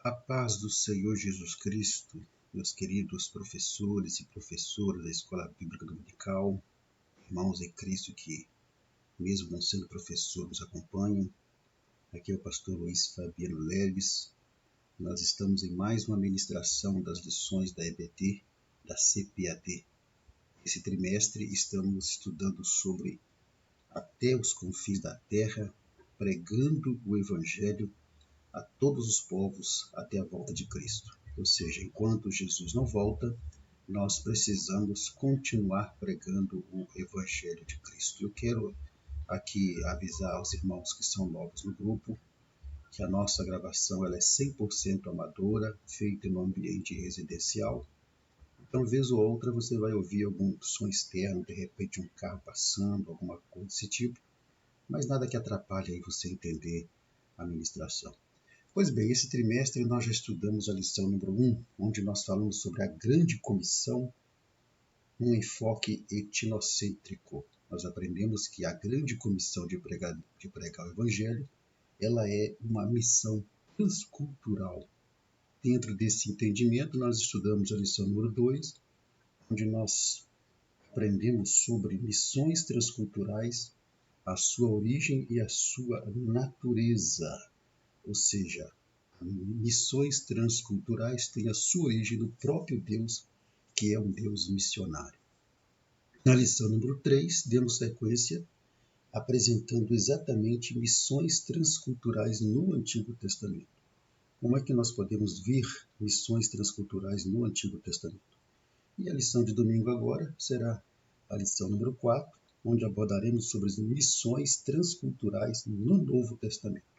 A paz do Senhor Jesus Cristo, meus queridos professores e professoras da Escola Bíblica Dominical, irmãos em Cristo que, mesmo não sendo professor, nos acompanham. Aqui é o pastor Luiz Fabiano Leles. Nós estamos em mais uma ministração das lições da EBD, da CPAD. Esse trimestre estamos estudando sobre até os confins da terra, pregando o Evangelho a todos os povos até a volta de Cristo. Ou seja, enquanto Jesus não volta, nós precisamos continuar pregando o Evangelho de Cristo. Eu quero aqui avisar aos irmãos que são novos no grupo que a nossa gravação ela é 100% amadora, feita no ambiente residencial. Então, vez ou outra, você vai ouvir algum som externo, de repente um carro passando, alguma coisa desse tipo, mas nada que atrapalhe aí você entender a ministração. Pois bem, esse trimestre nós já estudamos a lição número 1, onde nós falamos sobre a grande comissão, um enfoque etnocêntrico. Nós aprendemos que a grande comissão de pregar o Evangelho, ela é uma missão transcultural. Dentro desse entendimento, nós estudamos a lição número 2, onde nós aprendemos sobre missões transculturais, a sua origem e a sua natureza. Ou seja, missões transculturais têm a sua origem no próprio Deus, que é um Deus missionário. Na lição número 3, demos sequência apresentando exatamente missões transculturais no Antigo Testamento. Como é que nós podemos ver missões transculturais no Antigo Testamento? E a lição de domingo agora será a lição número 4, onde abordaremos sobre as missões transculturais no Novo Testamento.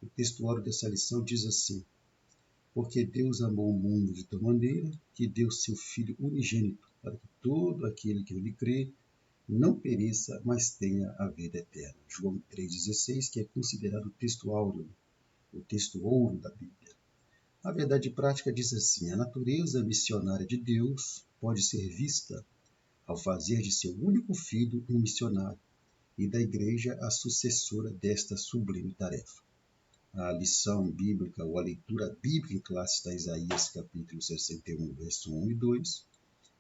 O textuário dessa lição diz assim: porque Deus amou o mundo de tal maneira que deu seu Filho unigênito, para que todo aquele que nele crê não pereça, mas tenha a vida eterna. João 3,16, que é considerado o texto áureo, o texto ouro da Bíblia. A verdade prática diz assim: a natureza missionária de Deus pode ser vista ao fazer de seu único filho um missionário e da igreja a sucessora desta sublime tarefa. A lição bíblica ou a leitura bíblica em classe está em Isaías capítulo 61, verso 1 e 2,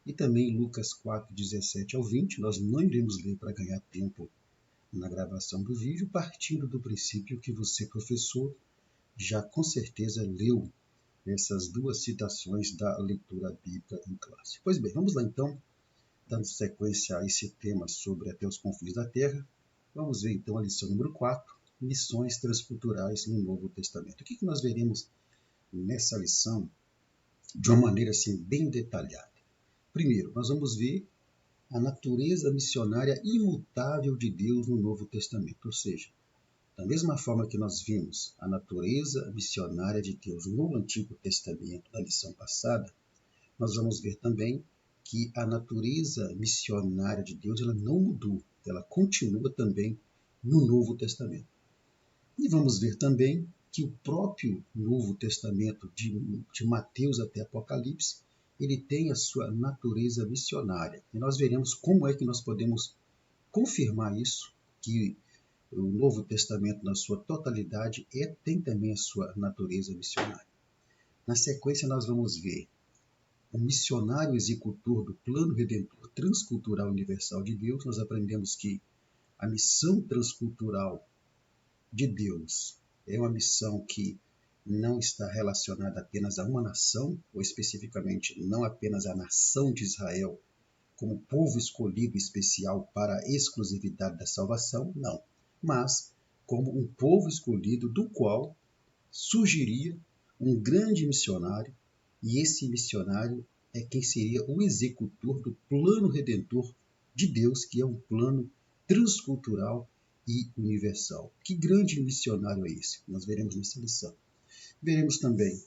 e também Lucas 4, 17 ao 20. Nós não iremos ler para ganhar tempo na gravação do vídeo, partindo do princípio que você, professor, já com certeza leu essas duas citações da leitura bíblica em classe. Pois bem, vamos lá então, dando sequência a esse tema sobre até os confins da terra. Vamos ver então a lição número 4, missões transculturais no Novo Testamento. O que nós veremos nessa lição de uma maneira assim bem detalhada? Primeiro, nós vamos ver a natureza missionária imutável de Deus no Novo Testamento, ou seja, da mesma forma que nós vimos a natureza missionária de Deus no Antigo Testamento, na lição passada, nós vamos ver também que a natureza missionária de Deus ela não mudou, ela continua também no Novo Testamento. E vamos ver também que o próprio Novo Testamento, de Mateus até Apocalipse, ele tem a sua natureza missionária. E nós veremos como é que nós podemos confirmar isso, que o Novo Testamento, na sua totalidade, tem também a sua natureza missionária. Na sequência, nós vamos ver o missionário executor do plano redentor transcultural universal de Deus. Nós aprendemos que a missão transcultural de Deus é uma missão que não está relacionada apenas a uma nação, ou especificamente não apenas a nação de Israel, como povo escolhido especial para a exclusividade da salvação, não, mas como um povo escolhido do qual surgiria um grande missionário, e esse missionário é quem seria o executor do plano redentor de Deus, que é um plano transcultural e universal. Que grande missionário é esse? Nós veremos nessa lição. Veremos também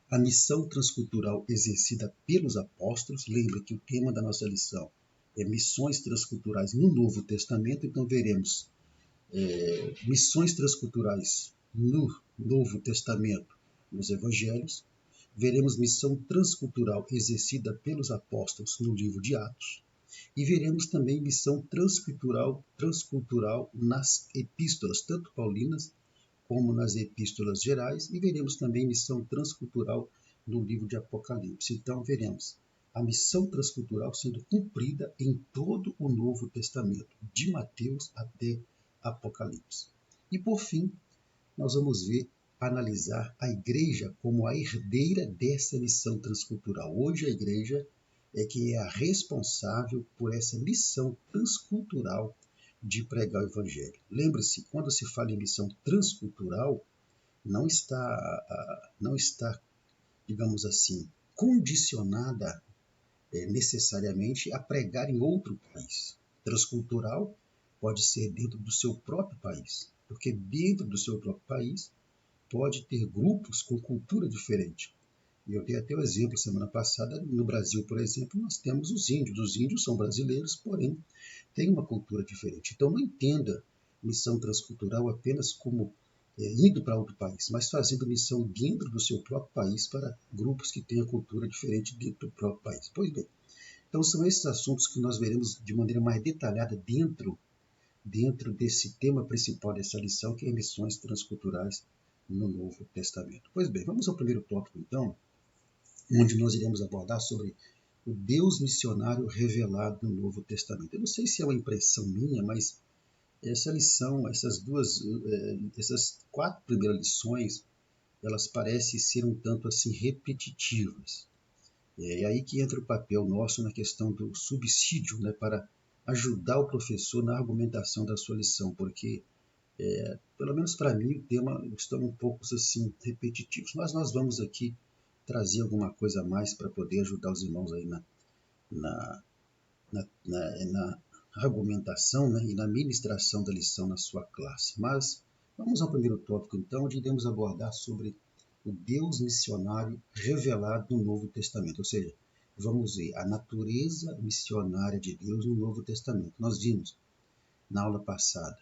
a missão transcultural exercida pelos apóstolos. Lembra que o tema da nossa lição é missões transculturais no Novo Testamento, então veremos missões transculturais no Novo Testamento, nos Evangelhos. Veremos missão transcultural exercida pelos apóstolos no livro de Atos. E veremos também missão transcultural nas epístolas, tanto paulinas como nas epístolas gerais, e veremos também missão transcultural no livro de Apocalipse. Então, veremos a missão transcultural sendo cumprida em todo o Novo Testamento, de Mateus até Apocalipse. E, por fim, nós vamos analisar a igreja como a herdeira dessa missão transcultural. Hoje a igreja é que é a responsável por essa missão transcultural de pregar o evangelho. Lembre-se, quando se fala em missão transcultural, não está, digamos assim, condicionada necessariamente a pregar em outro país. Transcultural pode ser dentro do seu próprio país, porque dentro do seu próprio país pode ter grupos com cultura diferente. E eu dei até o exemplo semana passada, no Brasil, por exemplo, nós temos os índios. Os índios são brasileiros, porém têm uma cultura diferente. Então não entenda missão transcultural apenas como indo para outro país, mas fazendo missão dentro do seu próprio país para grupos que têm a cultura diferente dentro do próprio país. Pois bem, então são esses assuntos que nós veremos de maneira mais detalhada dentro desse tema principal dessa lição, que é missões transculturais no Novo Testamento. Pois bem, vamos ao primeiro tópico, então, onde nós iremos abordar sobre o Deus missionário revelado no Novo Testamento. Eu não sei se é uma impressão minha, mas essa lição, essas 4 primeiras lições, elas parecem ser um tanto assim repetitivas. É aí que entra o papel nosso na questão do subsídio, né, para ajudar o professor na argumentação da sua lição, porque, pelo menos para mim, o tema está um pouco assim repetitivos, mas nós vamos aqui trazer alguma coisa a mais para poder ajudar os irmãos aí na, na argumentação, né, e na ministração da lição na sua classe. Mas vamos ao primeiro tópico, então, onde iremos abordar sobre o Deus missionário revelado no Novo Testamento, ou seja, vamos ver a natureza missionária de Deus no Novo Testamento. Nós vimos na aula passada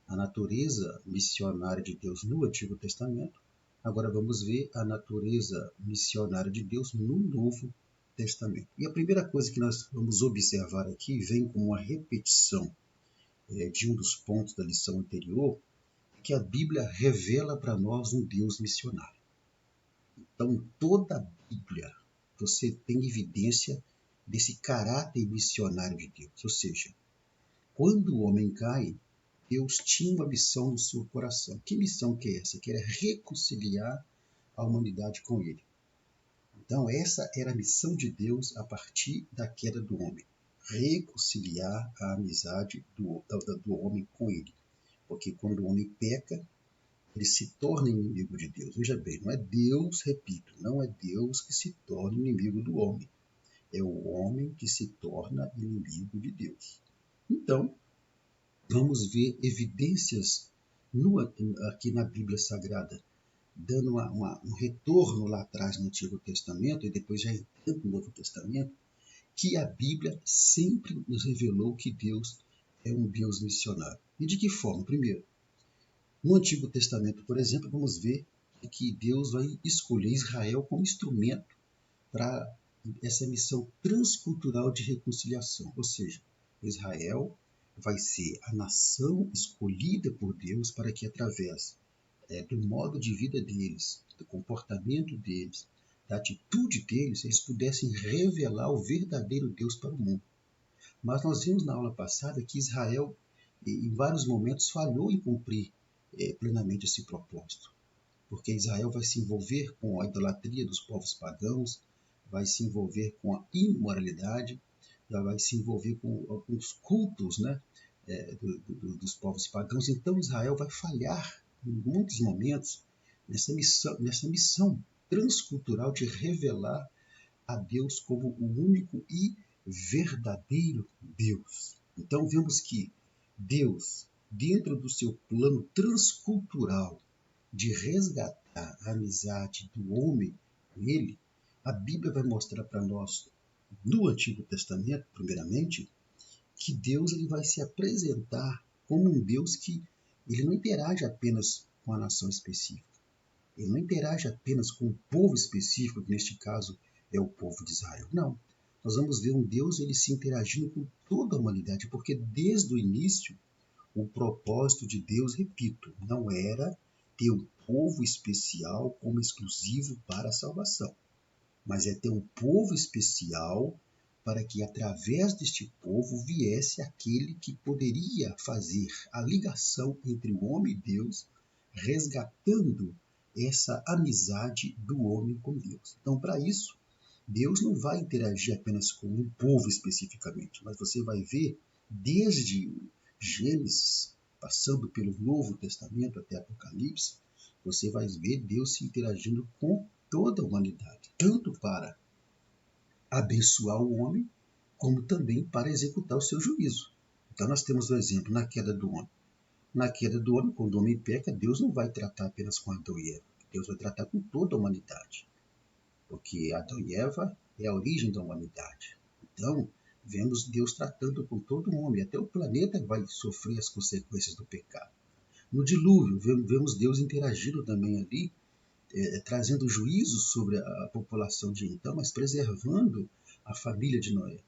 a natureza missionária de Deus no Antigo Testamento. Agora vamos ver a natureza missionária de Deus no Novo Testamento. E a primeira coisa que nós vamos observar aqui vem como uma repetição de um dos pontos da lição anterior, que a Bíblia revela para nós um Deus missionário. Então, toda a Bíblia, você tem evidência desse caráter missionário de Deus. Ou seja, quando o homem cai, Deus tinha uma missão no seu coração. Que missão que é essa? Que era reconciliar a humanidade com ele. Então, essa era a missão de Deus a partir da queda do homem. Reconciliar a amizade do homem com ele. Porque quando o homem peca, ele se torna inimigo de Deus. Veja bem, não é Deus, repito, não é Deus que se torna inimigo do homem. É o homem que se torna inimigo de Deus. Então, vamos ver evidências aqui na Bíblia Sagrada, dando um retorno lá atrás no Antigo Testamento e depois já entrando no Novo Testamento, que a Bíblia sempre nos revelou que Deus é um Deus missionário. E de que forma? Primeiro, no Antigo Testamento, por exemplo, vamos ver que Deus vai escolher Israel como instrumento para essa missão transcultural de reconciliação. Ou seja, Israel vai ser a nação escolhida por Deus para que, através do modo de vida deles, do comportamento deles, da atitude deles, eles pudessem revelar o verdadeiro Deus para o mundo. Mas nós vimos na aula passada que Israel, em vários momentos, falhou em cumprir plenamente esse propósito, porque Israel vai se envolver com a idolatria dos povos pagãos, vai se envolver com a imoralidade, vai se envolver com alguns cultos, né, dos povos pagãos. Então Israel vai falhar em muitos momentos nessa missão transcultural de revelar a Deus como o único e verdadeiro Deus. Então vemos que Deus, dentro do seu plano transcultural de resgatar a amizade do homem com ele, a Bíblia vai mostrar para nós, no Antigo Testamento, primeiramente, que Deus ele vai se apresentar como um Deus que ele não interage apenas com a nação específica. Ele não interage apenas com um povo específico, que neste caso é o povo de Israel. Não. Nós vamos ver um Deus ele se interagindo com toda a humanidade, porque desde o início o propósito de Deus, repito, não era ter um povo especial como exclusivo para a salvação, mas é ter um povo especial para que através deste povo viesse aquele que poderia fazer a ligação entre o homem e Deus, resgatando essa amizade do homem com Deus. Então, para isso, Deus não vai interagir apenas com um povo especificamente, mas você vai ver desde Gênesis, passando pelo Novo Testamento até Apocalipse, você vai ver Deus se interagindo com toda a humanidade, tanto para abençoar o homem, como também para executar o seu juízo. Então nós temos o exemplo na queda do homem. Na queda do homem, quando o homem peca, Deus não vai tratar apenas com Adão e Eva. Deus vai tratar com toda a humanidade. Porque Adão e Eva é a origem da humanidade. Então, vemos Deus tratando com todo o homem. Até o planeta vai sofrer as consequências do pecado. No dilúvio, vemos Deus interagindo também ali, trazendo juízo sobre a população de então, mas preservando a família de Noé.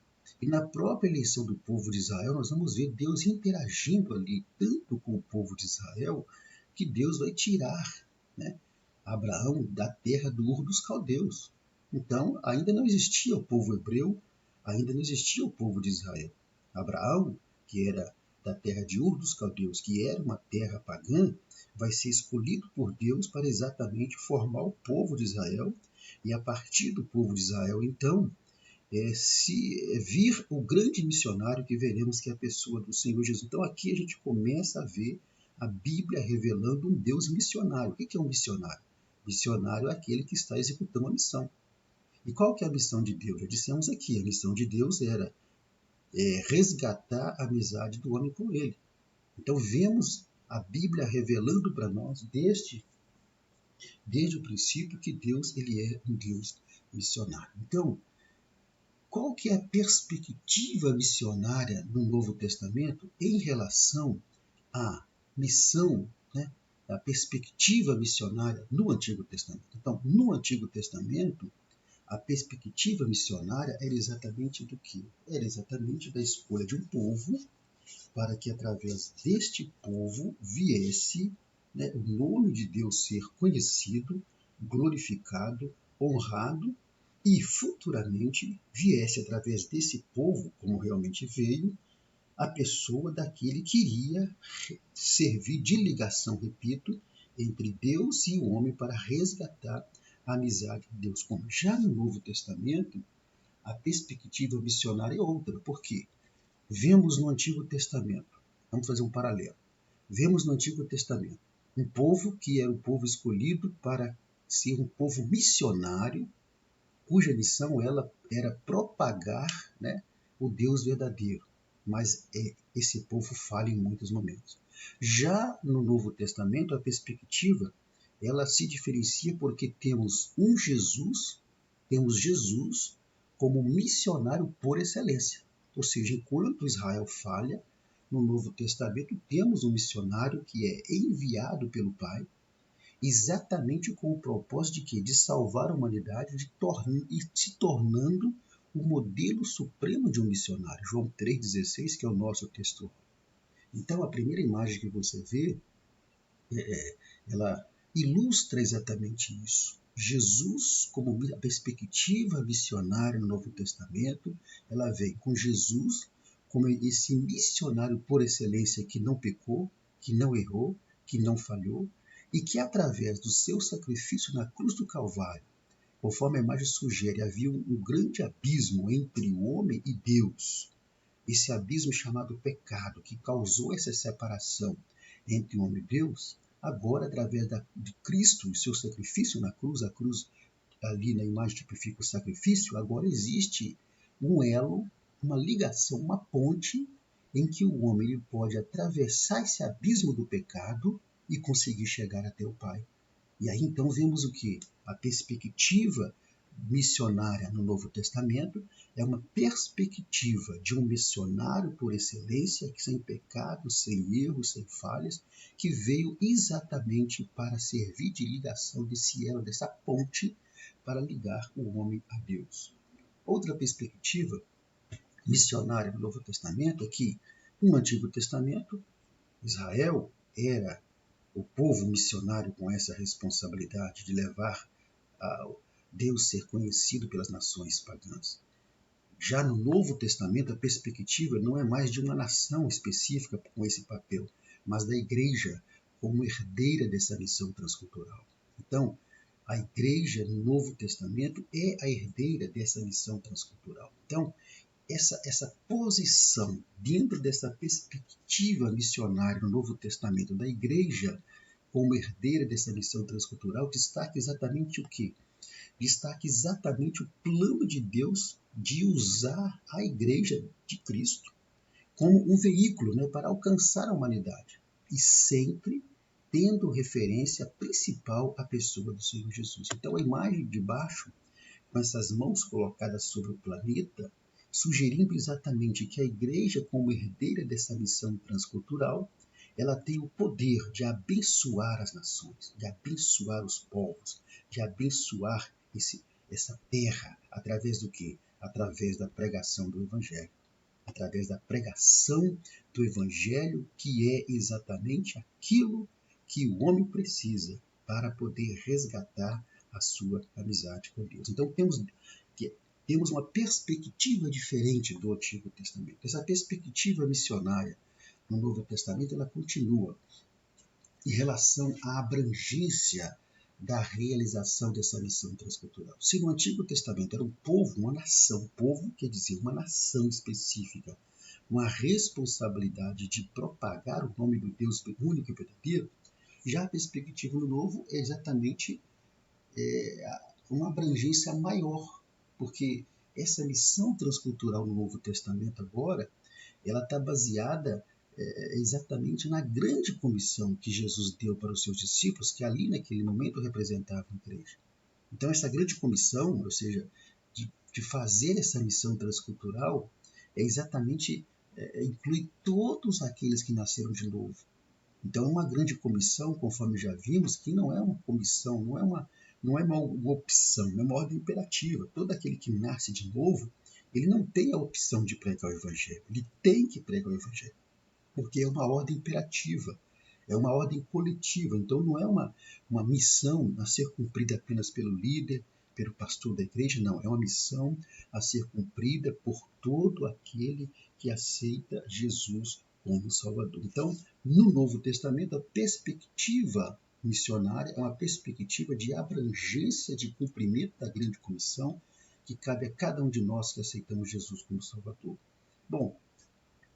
E na própria eleição do povo de Israel, nós vamos ver Deus interagindo ali tanto com o povo de Israel, que Deus vai tirar, né, Abraão da terra do Ur dos Caldeus. Então, ainda não existia o povo hebreu, ainda não existia o povo de Israel. Abraão, que era da terra de Ur dos Caldeus, que era uma terra pagã, vai ser escolhido por Deus para exatamente formar o povo de Israel, e a partir do povo de Israel, então, se vir o grande missionário que veremos que é a pessoa do Senhor Jesus. Então aqui a gente começa a ver a Bíblia revelando um Deus missionário. O que é um missionário? Missionário é aquele que está executando a missão. E qual que é a missão de Deus? Já dissemos aqui, a missão de Deus era resgatar a amizade do homem com ele. Então vemos a Bíblia revelando para nós desde o princípio que Deus ele é um Deus missionário. Então, qual que é a perspectiva missionária no Novo Testamento em relação à missão, né, a perspectiva missionária no Antigo Testamento? Então, no Antigo Testamento, a perspectiva missionária era exatamente do quê? Era exatamente da escolha de um povo para que através deste povo viesse, né, o nome de Deus ser conhecido, glorificado, honrado, e futuramente viesse através desse povo, como realmente veio, a pessoa daquele que iria servir de ligação, repito, entre Deus e o homem para resgatar a amizade de Deus. Como já no Novo Testamento, a perspectiva missionária é outra. Por quê? Vemos no Antigo Testamento, vamos fazer um paralelo, vemos no Antigo Testamento um povo que era o povo escolhido para ser um povo missionário, cuja missão ela era propagar, né, o Deus verdadeiro. Mas esse povo falha em muitos momentos. Já no Novo Testamento, a perspectiva ela se diferencia porque temos Jesus como missionário por excelência. Ou seja, enquanto Israel falha, no Novo Testamento temos um missionário que é enviado pelo Pai, exatamente com o propósito de quê? De salvar a humanidade e se tornando o modelo supremo de um missionário. João 3,16, que é o nosso texto. Então, a primeira imagem que você vê, ela ilustra exatamente isso. Jesus, como a perspectiva missionária no Novo Testamento, ela vem com Jesus como esse missionário por excelência que não pecou, que não errou, que não falhou, e que através do seu sacrifício na cruz do Calvário, conforme a imagem sugere, havia um grande abismo entre o homem e Deus. Esse abismo chamado pecado, que causou essa separação entre o homem e Deus, agora, através de Cristo e seu sacrifício na cruz, a cruz ali na imagem tipifica o sacrifício, agora existe um elo, uma ligação, uma ponte em que o homem ele pode atravessar esse abismo do pecado e conseguir chegar até o Pai. E aí então vemos o que? A perspectiva missionária no Novo Testamento é uma perspectiva de um missionário por excelência, sem pecado, sem erros, sem falhas, que veio exatamente para servir de ligação desse elo, dessa ponte, para ligar o homem a Deus. Outra perspectiva missionária no Novo Testamento é que, no Antigo Testamento, Israel era o povo missionário com essa responsabilidade de levar Deus ser conhecido pelas nações pagãs. Já no Novo Testamento, a perspectiva não é mais de uma nação específica com esse papel, mas da igreja como herdeira dessa missão transcultural. Então, a igreja no Novo Testamento é a herdeira dessa missão transcultural. Então, essa posição dentro dessa perspectiva missionária no Novo Testamento da igreja como herdeira dessa missão transcultural destaca exatamente o quê? Destaca exatamente o plano de Deus de usar a igreja de Cristo como um veículo, né, para alcançar a humanidade. E sempre tendo referência principal à pessoa do Senhor Jesus. Então a imagem de baixo, com essas mãos colocadas sobre o planeta, sugerindo exatamente que a igreja, como herdeira dessa missão transcultural, ela tem o poder de abençoar as nações, de abençoar os povos, de abençoar essa terra, através do quê? Através da pregação do Evangelho. Através da pregação do Evangelho, que é exatamente aquilo que o homem precisa para poder resgatar a sua amizade com Deus. Então temos uma perspectiva diferente do Antigo Testamento. Essa perspectiva missionária no Novo Testamento, ela continua em relação à abrangência da realização dessa missão transcultural. Se no Antigo Testamento era um povo, uma nação, povo quer dizer uma nação específica, uma responsabilidade de propagar o nome do Deus único e verdadeiro, já a perspectiva no Novo é exatamente uma abrangência maior, porque essa missão transcultural no Novo Testamento agora, ela está baseada exatamente na grande comissão que Jesus deu para os seus discípulos, que ali naquele momento representavam a igreja. Então essa grande comissão, ou seja, de fazer essa missão transcultural, é exatamente inclui todos aqueles que nasceram de novo. Então é uma grande comissão, conforme já vimos, que não é uma comissão, não é uma opção, é uma ordem imperativa. Todo aquele que nasce de novo, ele não tem a opção de pregar o Evangelho, ele tem que pregar o Evangelho, porque é uma ordem imperativa, é uma ordem coletiva. Então não é uma missão a ser cumprida apenas pelo líder, pelo pastor da igreja, não. É uma missão a ser cumprida por todo aquele que aceita Jesus como Salvador. Então, no Novo Testamento, a perspectiva missionária é uma perspectiva de abrangência de cumprimento da grande comissão que cabe a cada um de nós que aceitamos Jesus como Salvador. Bom,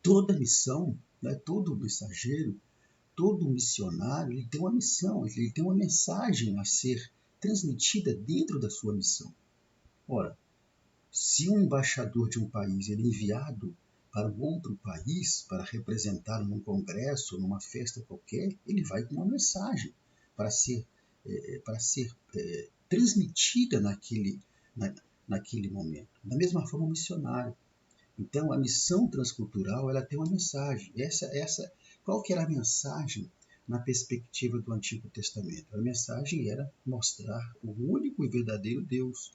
toda missão, né, todo mensageiro, todo missionário, ele tem uma missão, ele tem uma mensagem a ser transmitida dentro da sua missão. Ora, se um embaixador de um país ele é enviado para um outro país para representá-lo num congresso, numa festa qualquer, ele vai com uma mensagem para ser transmitida naquele momento. Da mesma forma, o missionário. Então, a missão transcultural ela tem uma mensagem. Qual que era a mensagem na perspectiva do Antigo Testamento? A mensagem era mostrar o único e verdadeiro Deus.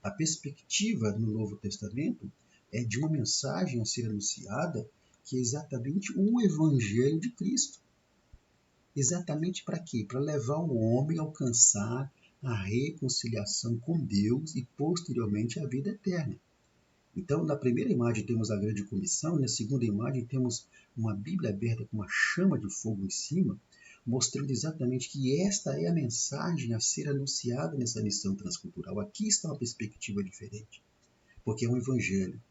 A perspectiva no Novo Testamento é de uma mensagem a ser anunciada que é exatamente o Evangelho de Cristo. Exatamente para quê? Para levar o homem a alcançar a reconciliação com Deus e, posteriormente, a vida eterna. Então, na primeira imagem temos a grande comissão, na segunda imagem temos uma Bíblia aberta com uma chama de fogo em cima, mostrando exatamente que esta é a mensagem a ser anunciada nessa missão transcultural. Aqui está uma perspectiva diferente, porque é um evangelho.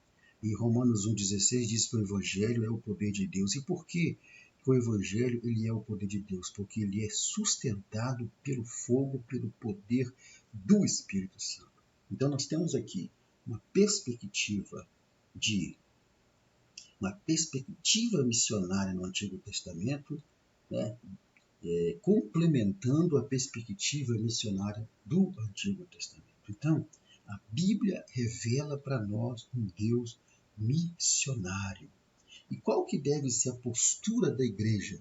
E Romanos 1,16 diz que o evangelho é o poder de Deus. E por que o evangelho ele é o poder de Deus? Porque ele é sustentado pelo fogo, pelo poder do Espírito Santo. Então nós temos aqui uma perspectiva missionária no Antigo Testamento, né, complementando a perspectiva missionária do Antigo Testamento. Então, a Bíblia revela para nós um Deus missionário. E qual que deve ser a postura da igreja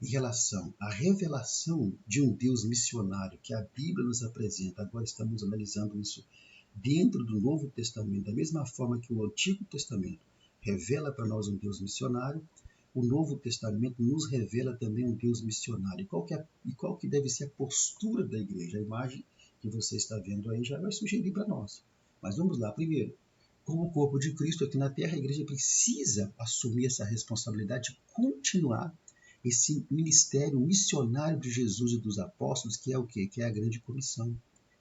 em relação à revelação de um Deus missionário que a Bíblia nos apresenta? Agora estamos analisando isso dentro do Novo Testamento, da mesma forma que o Antigo Testamento revela para nós um Deus missionário, o Novo Testamento nos revela também um Deus missionário. E qual que deve ser a postura da igreja? A imagem que você está vendo aí já vai sugerir para nós. Mas vamos lá. Primeiro, como corpo de Cristo aqui na Terra, a igreja precisa assumir essa responsabilidade de continuar esse ministério missionário de Jesus e dos apóstolos, que é o quê? Que é a grande comissão,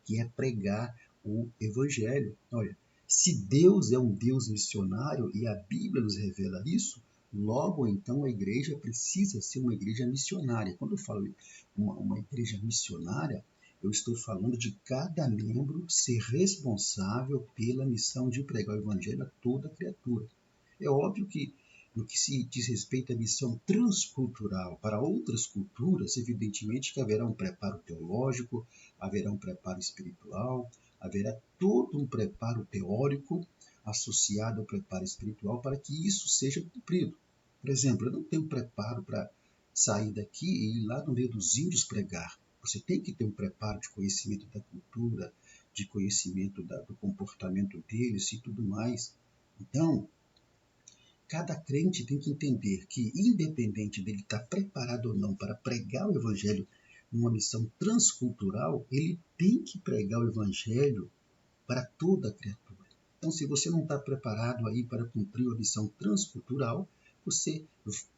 que é pregar o evangelho. Olha, se Deus é um Deus missionário e a Bíblia nos revela isso, logo então a igreja precisa ser uma igreja missionária. Quando eu falo uma igreja missionária, eu estou falando de cada membro ser responsável pela missão de pregar o evangelho a toda criatura. É óbvio que no que se diz respeito à missão transcultural para outras culturas, evidentemente que haverá um preparo teológico, haverá um preparo espiritual, haverá todo um preparo teórico associado ao preparo espiritual para que isso seja cumprido. Por exemplo, eu não tenho preparo para sair daqui e ir lá no meio dos índios pregar. Você tem que ter um preparo de conhecimento da cultura, de conhecimento do comportamento deles e tudo mais. Então, cada crente tem que entender que, independente dele estar preparado ou não para pregar o evangelho numa missão transcultural, ele tem que pregar o evangelho para toda a criatura. Então, se você não está preparado aí para cumprir a missão transcultural, você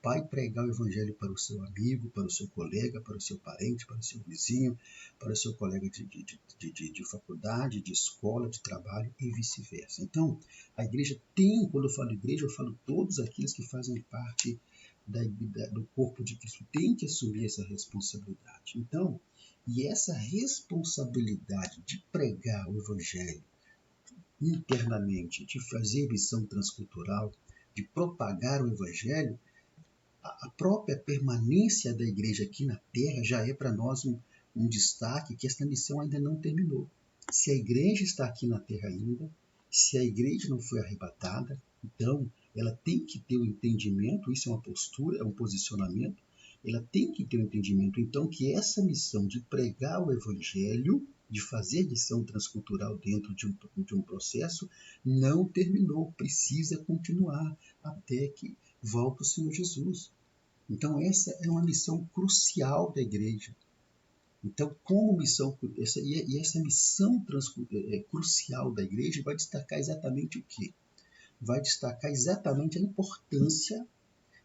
vai pregar o evangelho para o seu amigo, para o seu colega, para o seu parente, para o seu vizinho, para o seu colega de faculdade, de escola, de trabalho e vice-versa. Então, a igreja tem, quando eu falo igreja, eu falo todos aqueles que fazem parte do corpo de Cristo, tem que assumir essa responsabilidade. Então, e essa responsabilidade de pregar o evangelho internamente, de fazer missão transcultural, de propagar o evangelho, a própria permanência da igreja aqui na Terra já é para nós um destaque que esta missão ainda não terminou. Se a igreja está aqui na Terra ainda, se a igreja não foi arrebatada, então ela tem que ter o entendimento, isso é uma postura, é um posicionamento, ela tem que ter o entendimento, então, que essa missão de pregar o evangelho, de fazer missão transcultural dentro de um processo, não terminou, precisa continuar até que volte o Senhor Jesus. Então, essa é uma missão crucial da igreja. Então, como missão, essa missão crucial da igreja vai destacar exatamente o quê? Vai destacar exatamente a importância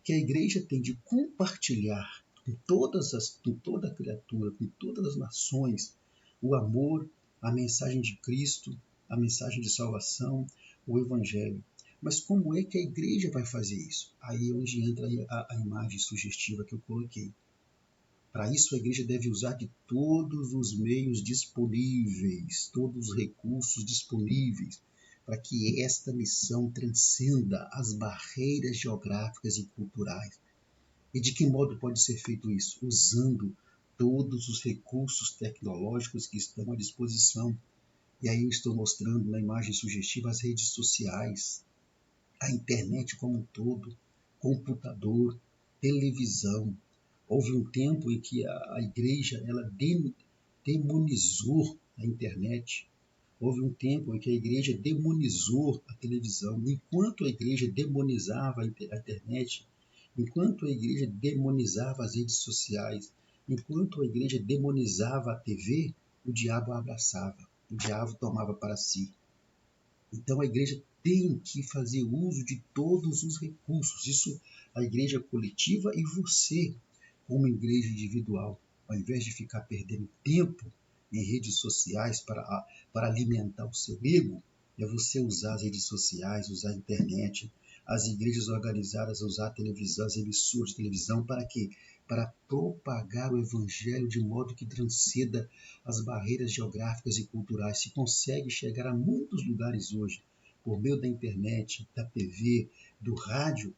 que a igreja tem de compartilhar com toda a criatura, com todas as nações, o amor, a mensagem de Cristo, a mensagem de salvação, o evangelho. Mas como é que a igreja vai fazer isso? Aí é onde entra a imagem sugestiva que eu coloquei. Para isso, a igreja deve usar de todos os meios disponíveis, todos os recursos disponíveis, para que esta missão transcenda as barreiras geográficas e culturais. E de que modo pode ser feito isso? Usando todos os recursos tecnológicos que estão à disposição. E aí eu estou mostrando na imagem sugestiva as redes sociais, a internet como um todo, computador, televisão. Houve um tempo em que a igreja ela demonizou a internet. Houve um tempo em que a igreja demonizou a televisão. Enquanto a igreja demonizava a internet, enquanto a igreja demonizava as redes sociais, enquanto a igreja demonizava a TV, o diabo a abraçava, o diabo tomava para si. Então a igreja tem que fazer uso de todos os recursos. Isso a igreja coletiva e você, como igreja individual, ao invés de ficar perdendo tempo em redes sociais para alimentar o seu ego, é você usar as redes sociais, usar a internet, as igrejas organizadas usar a televisão, as emissoras de televisão, para quê? Para propagar o evangelho de modo que transcenda as barreiras geográficas e culturais. Se consegue chegar a muitos lugares hoje, por meio da internet, da TV, do rádio,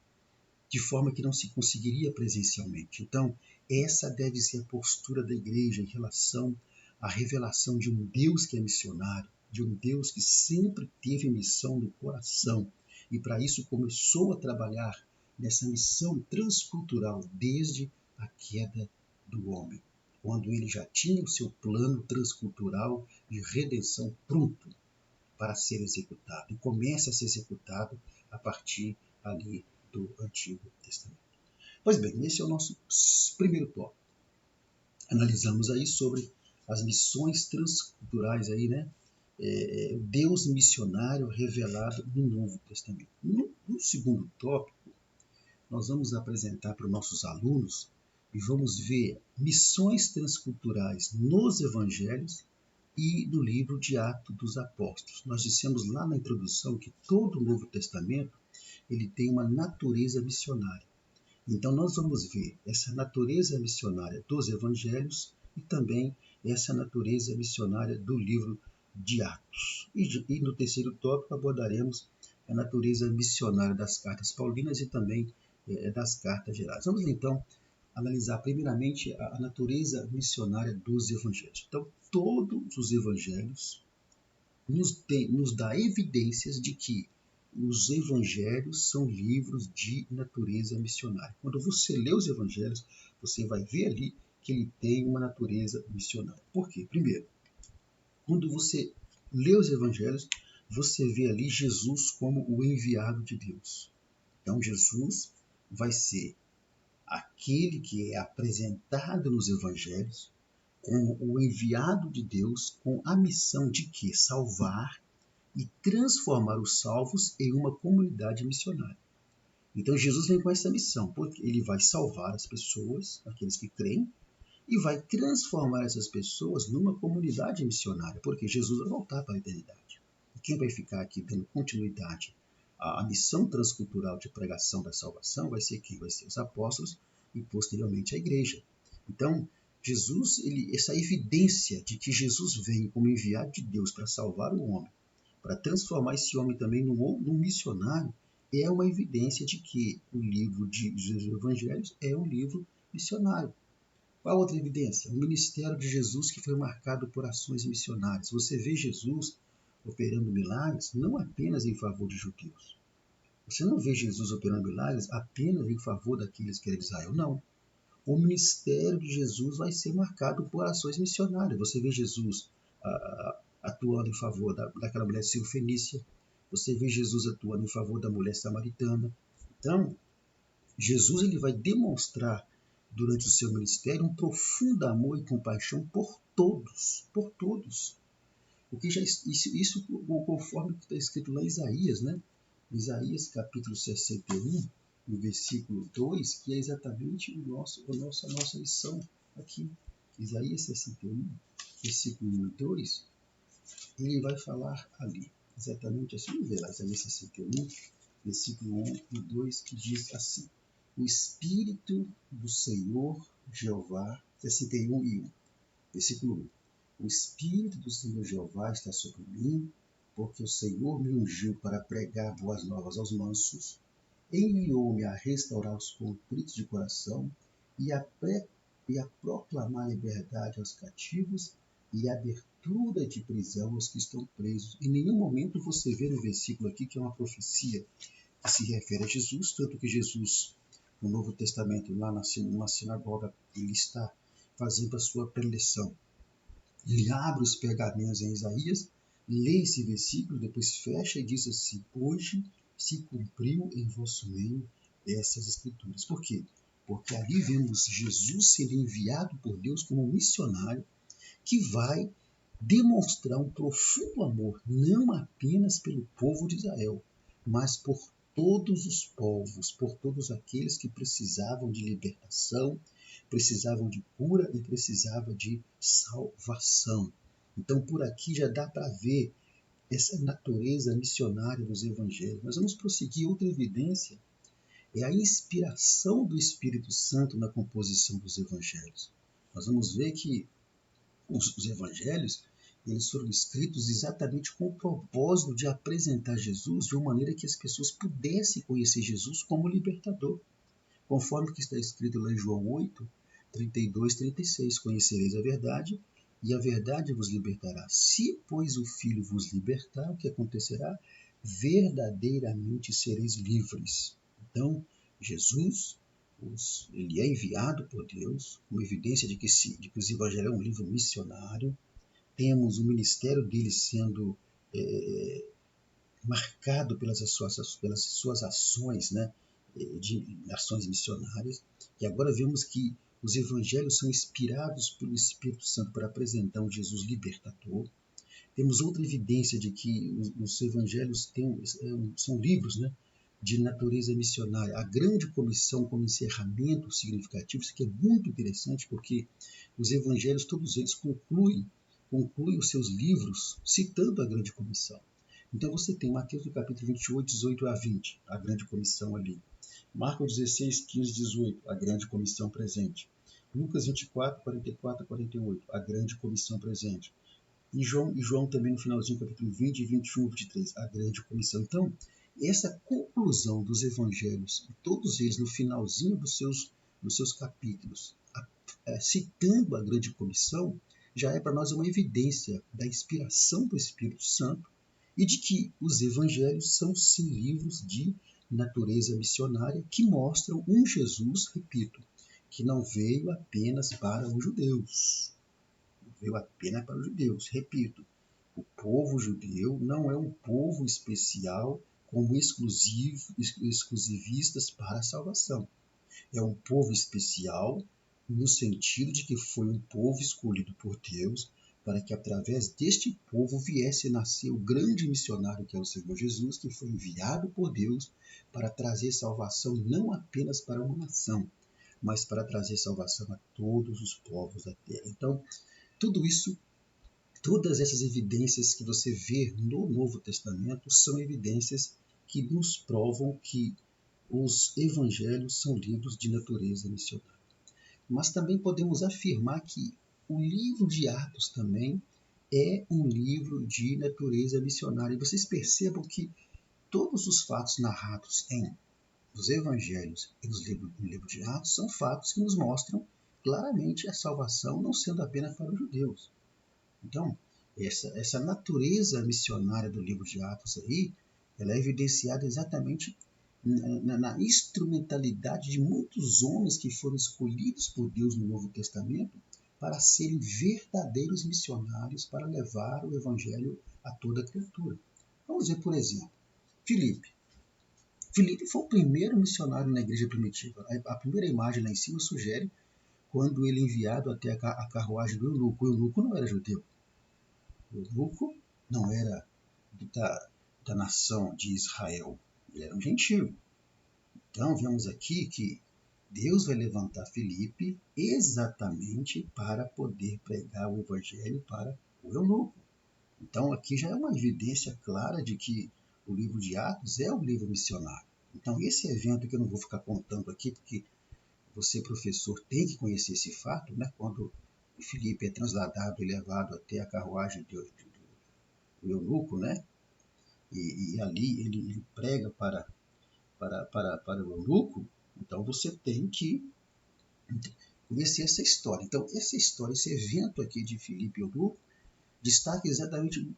de forma que não se conseguiria presencialmente. Então, essa deve ser a postura da igreja em relação à revelação de um Deus que é missionário, de um Deus que sempre teve missão no coração e para isso começou a trabalhar nessa missão transcultural desde a queda do homem, quando ele já tinha o seu plano transcultural de redenção pronto para ser executado e começa a ser executado a partir ali do Antigo Testamento. Pois bem, esse é o nosso primeiro tópico. Analisamos aí sobre as missões transculturais aí, né? O Deus missionário revelado no Novo Testamento. No segundo tópico, nós vamos apresentar para os nossos alunos e vamos ver missões transculturais nos evangelhos e no livro de Atos dos Apóstolos. Nós dissemos lá na introdução que todo o Novo Testamento ele tem uma natureza missionária. Então nós vamos ver essa natureza missionária dos evangelhos e também essa natureza missionária do livro de Atos. E no terceiro tópico abordaremos a natureza missionária das cartas paulinas e também das cartas gerais. Vamos então analisar primeiramente a natureza missionária dos evangelhos. Então, todos os evangelhos nos dá evidências de que os evangelhos são livros de natureza missionária. Quando você lê os evangelhos, você vai ver ali que ele tem uma natureza missionária. Por quê? Primeiro, quando você lê os evangelhos, você vê ali Jesus como o enviado de Deus. Então, Jesus vai ser aquele que é apresentado nos evangelhos como o enviado de Deus com a missão de que? Salvar e transformar os salvos em uma comunidade missionária. Então Jesus vem com essa missão, porque ele vai salvar as pessoas, aqueles que creem, e vai transformar essas pessoas numa comunidade missionária, porque Jesus vai voltar para a eternidade. E quem vai ficar aqui dando continuidade à missão transcultural de pregação da salvação vai ser quem? Vai ser os apóstolos e posteriormente a igreja. Então, Jesus, essa evidência de que Jesus vem como enviado de Deus para salvar o homem, para transformar esse homem também num missionário, é uma evidência de que o livro dos Evangelhos é um livro missionário. Qual outra evidência? O ministério de Jesus que foi marcado por ações missionárias. Você vê Jesus operando milagres não apenas em favor de judeus. Você não vê Jesus operando milagres apenas em favor daqueles que eram de Israel, não. O ministério de Jesus vai ser marcado por ações missionárias. Você vê Jesus atuando em favor daquela mulher sírio-fenícia. Você vê Jesus atuando em favor da mulher samaritana. Então, Jesus ele vai demonstrar durante o seu ministério um profundo amor e compaixão por todos, por todos. Porque isso conforme está escrito lá em Isaías, né? Isaías capítulo 61, no versículo 2, que é exatamente a nossa lição aqui. Isaías 61, versículo 2, ele vai falar ali, exatamente assim, vamos ver lá, Isaías 61, versículo 1 e 2, que diz assim: o Espírito do Senhor Jeová, 61 e 1, versículo 1, o Espírito do Senhor Jeová está sobre mim, porque o Senhor me ungiu para pregar boas novas aos mansos, enviou-me a restaurar os contritos de coração e a proclamar liberdade aos cativos e abertura de prisão aos que estão presos. Em nenhum momento você vê no versículo aqui que é uma profecia que se refere a Jesus, tanto que Jesus, no Novo Testamento, lá numa sinagoga, ele está fazendo a sua preleção. Ele abre os pergaminhos em Isaías, lê esse versículo, depois fecha e diz assim: hoje se cumpriu em vosso meio essas escrituras. Por quê? Porque ali vemos Jesus sendo enviado por Deus como missionário que vai demonstrar um profundo amor, não apenas pelo povo de Israel, mas por todos os povos, por todos aqueles que precisavam de libertação, precisavam de cura e precisavam de salvação. Então, por aqui já dá para ver essa natureza missionária dos evangelhos. Nós vamos prosseguir. Outra evidência é a inspiração do Espírito Santo na composição dos evangelhos. Nós vamos ver que os evangelhos eles foram escritos exatamente com o propósito de apresentar Jesus de uma maneira que as pessoas pudessem conhecer Jesus como libertador. Conforme que está escrito lá em João 8, 32, 36, conhecereis a verdade e a verdade vos libertará. Se, pois, o Filho vos libertar, o que acontecerá? Verdadeiramente sereis livres. Então, Jesus, ele é enviado por Deus, uma evidência de que os Evangelhos é um livro missionário. Temos o ministério dele sendo marcado pelas suas ações, né, de ações missionárias. E agora vemos que os evangelhos são inspirados pelo Espírito Santo para apresentar um Jesus libertador. Temos outra evidência de que os evangelhos são livros, né, de natureza missionária. A grande comissão como encerramento significativo, isso aqui é muito interessante, porque os evangelhos, todos eles concluem os seus livros citando a grande comissão. Então você tem Mateus no capítulo 28, 18 a 20, a grande comissão ali. Marcos 16, 15, 18, a grande comissão presente. Lucas 24, 44 a 48, a grande comissão presente. E João também no finalzinho, capítulo 20, 21 e 23, a grande comissão. Então, essa conclusão dos evangelhos, todos eles no finalzinho dos seus capítulos, citando a grande comissão, já é para nós uma evidência da inspiração do Espírito Santo e de que os evangelhos são sim livros de natureza missionária que mostram um Jesus, repito, que não veio apenas para os judeus. Veio apenas para os judeus. Repito, o povo judeu não é um povo especial como exclusivistas para a salvação. É um povo especial no sentido de que foi um povo escolhido por Deus para que através deste povo viesse a nascer o grande missionário que é o Senhor Jesus, que foi enviado por Deus para trazer salvação não apenas para uma nação, mas para trazer salvação a todos os povos da terra. Então, tudo isso, todas essas evidências que você vê no Novo Testamento são evidências que nos provam que os evangelhos são livros de natureza missionária. Mas também podemos afirmar que o livro de Atos também é um livro de natureza missionária. E vocês percebam que todos os fatos narrados nos evangelhos e no livro de Atos são fatos que nos mostram claramente a salvação não sendo apenas para os judeus. Então, essa natureza missionária do livro de Atos aí, ela é evidenciada exatamente na instrumentalidade de muitos homens que foram escolhidos por Deus no Novo Testamento para serem verdadeiros missionários para levar o Evangelho a toda a criatura. Vamos ver, por exemplo, Filipe. Filipe foi o primeiro missionário na igreja primitiva. A primeira imagem lá em cima sugere quando ele é enviado até a carruagem do eunuco. O eunuco não era judeu. O eunuco não era da nação de Israel. Ele era um gentio. Então, vemos aqui que Deus vai levantar Filipe exatamente para poder pregar o evangelho para o eunuco. Então, aqui já é uma evidência clara de que o livro de Atos é um livro missionário. Então, esse evento que eu não vou ficar contando aqui, porque você, professor, tem que conhecer esse fato, né? Quando Filipe é transladado e levado até a carruagem do eunuco, né? E ali ele prega para o eunuco, então você tem que conhecer essa história. Então, essa história, esse evento aqui de Filipe e eunuco, destaca exatamente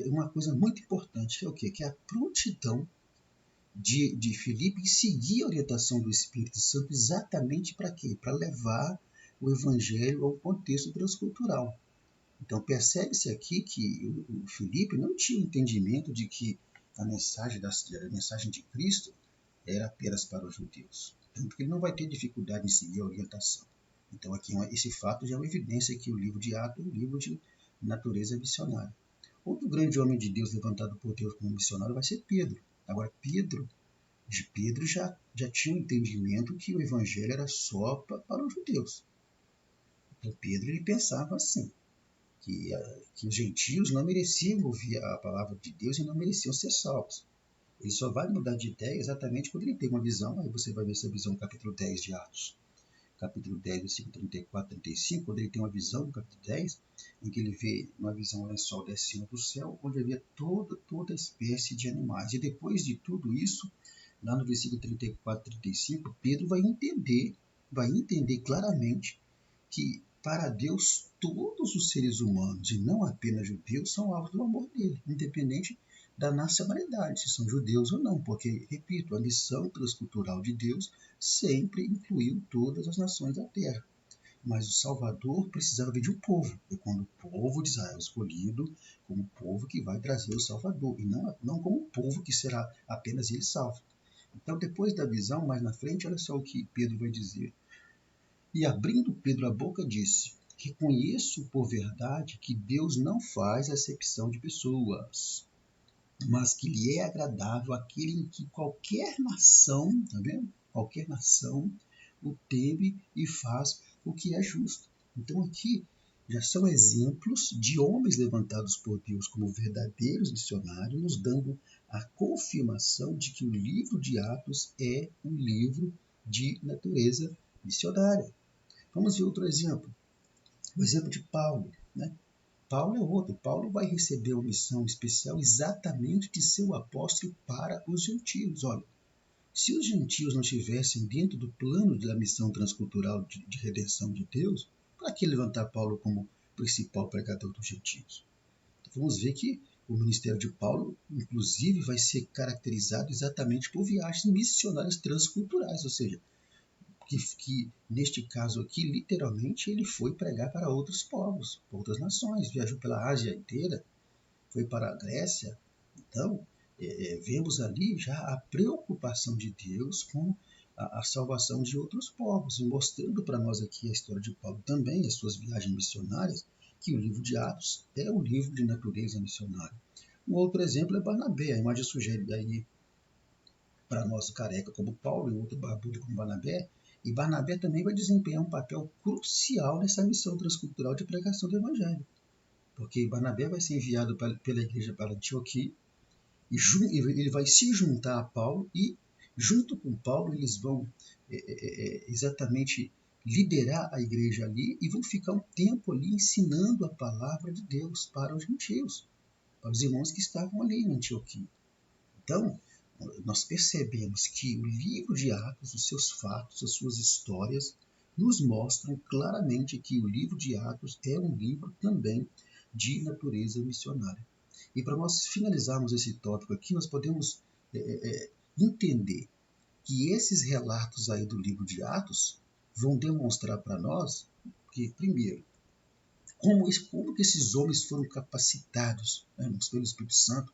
uma coisa muito importante, que é o quê? Que é a prontidão de Filipe em seguir a orientação do Espírito Santo exatamente para quê? Para levar o Evangelho ao contexto transcultural. Então percebe-se aqui que o Filipe não tinha entendimento de que a mensagem de Cristo era apenas para os judeus. Tanto que ele não vai ter dificuldade em seguir a orientação. Então aqui esse fato já é uma evidência que o livro de Atos é um livro de natureza missionária. Outro grande homem de Deus levantado por Deus como missionário vai ser Pedro. Agora, Pedro já tinha um entendimento que o evangelho era só para os judeus. Então, Pedro ele pensava assim, que os gentios não mereciam ouvir a palavra de Deus e não mereciam ser salvos. Ele só vai mudar de ideia exatamente quando ele tem uma visão, aí você vai ver essa visão no capítulo 10 de Atos. Capítulo 10, versículo 34 e 35, quando ele tem uma visão, no capítulo 10, em que ele vê uma visão lençol descendo do céu, onde havia toda espécie de animais. E depois de tudo isso, lá no versículo 34 e 35, Pedro vai entender claramente que para Deus todos os seres humanos, e não apenas judeus, são alvos do amor dele, independente da nacionalidade, se são judeus ou não, porque, repito, a missão transcultural de Deus sempre incluiu todas as nações da terra. Mas o Salvador precisava vir de um povo, e quando o povo de Israel é escolhido como o povo que vai trazer o Salvador, e não como o povo que será apenas ele salvo. Então, depois da visão, mais na frente, olha só o que Pedro vai dizer. E abrindo Pedro a boca, disse: reconheço por verdade que Deus não faz acepção de pessoas, mas que lhe é agradável aquele em que qualquer nação, tá vendo? Qualquer nação o teme e faz o que é justo. Então aqui já são exemplos de homens levantados por Deus como verdadeiros missionários, nos dando a confirmação de que o livro de Atos é um livro de natureza missionária. Vamos ver outro exemplo. O exemplo de Paulo, né? Paulo é outro. Paulo vai receber uma missão especial exatamente de ser o apóstolo para os gentios. Olha, se os gentios não estivessem dentro do plano da missão transcultural de redenção de Deus, para que levantar Paulo como principal pregador dos gentios? Então, vamos ver que o ministério de Paulo, inclusive, vai ser caracterizado exatamente por viagens missionárias transculturais, ou seja, que neste caso aqui, literalmente, ele foi pregar para outros povos, outras nações, viajou pela Ásia inteira, foi para a Grécia. Então, vemos ali já a preocupação de Deus com a salvação de outros povos, e mostrando para nós aqui a história de Paulo também, as suas viagens missionárias, que o livro de Atos é um livro de natureza missionária. Um outro exemplo é Barnabé. A imagem sugere aí para nós careca como Paulo e outro barbudo como Barnabé, e Barnabé também vai desempenhar um papel crucial nessa missão transcultural de pregação do Evangelho, porque Barnabé vai ser enviado pela igreja para Antioquia, e ele vai se juntar a Paulo, e junto com Paulo eles vão exatamente liderar a igreja ali e vão ficar um tempo ali ensinando a palavra de Deus para os gentios, para os irmãos que estavam ali em Antioquia. Então, nós percebemos que o livro de Atos, os seus fatos, as suas histórias, nos mostram claramente que o livro de Atos é um livro também de natureza missionária. E para nós finalizarmos esse tópico aqui, nós podemos entender que esses relatos aí do livro de Atos vão demonstrar para nós que, primeiro, como que esses homens foram capacitados, né, pelo Espírito Santo,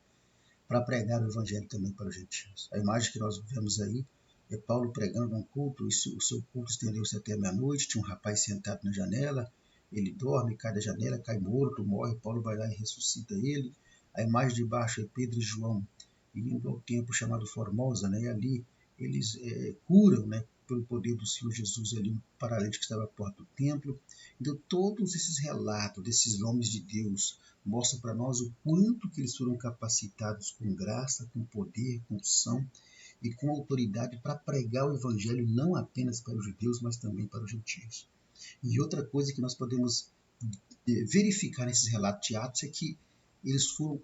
para pregar o evangelho também para os gentios. A imagem que nós vemos aí é Paulo pregando um culto, o seu culto estendeu-se até a meia-noite, tinha um rapaz sentado na janela, ele dorme, cai da janela, cai morto, morre, Paulo vai lá e ressuscita ele. A imagem de baixo é Pedro e João indo ao templo chamado Formosa, né? E ali eles curam, né, pelo poder do Senhor Jesus ali, um paralítico que estava à porta do templo. Então todos esses relatos desses homens de Deus mostram para nós o quanto que eles foram capacitados com graça, com poder, com unção e com autoridade para pregar o evangelho não apenas para os judeus, mas também para os gentios. E outra coisa que nós podemos verificar nesses relatos de Atos é que eles foram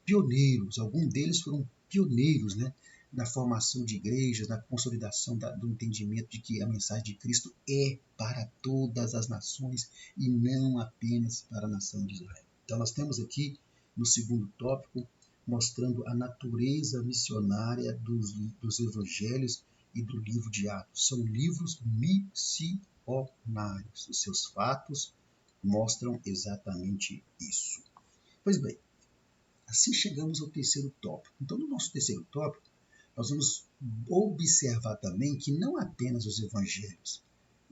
pioneiros, alguns deles foram pioneiros, né, na formação de igrejas, na consolidação do entendimento de que a mensagem de Cristo é para todas as nações e não apenas para a nação de Israel. Então nós temos aqui, no segundo tópico, mostrando a natureza missionária dos evangelhos e do livro de Atos. São livros missionários. Os seus fatos mostram exatamente isso. Pois bem, assim chegamos ao terceiro tópico. Então, no nosso terceiro tópico, nós vamos observar também que não apenas os evangelhos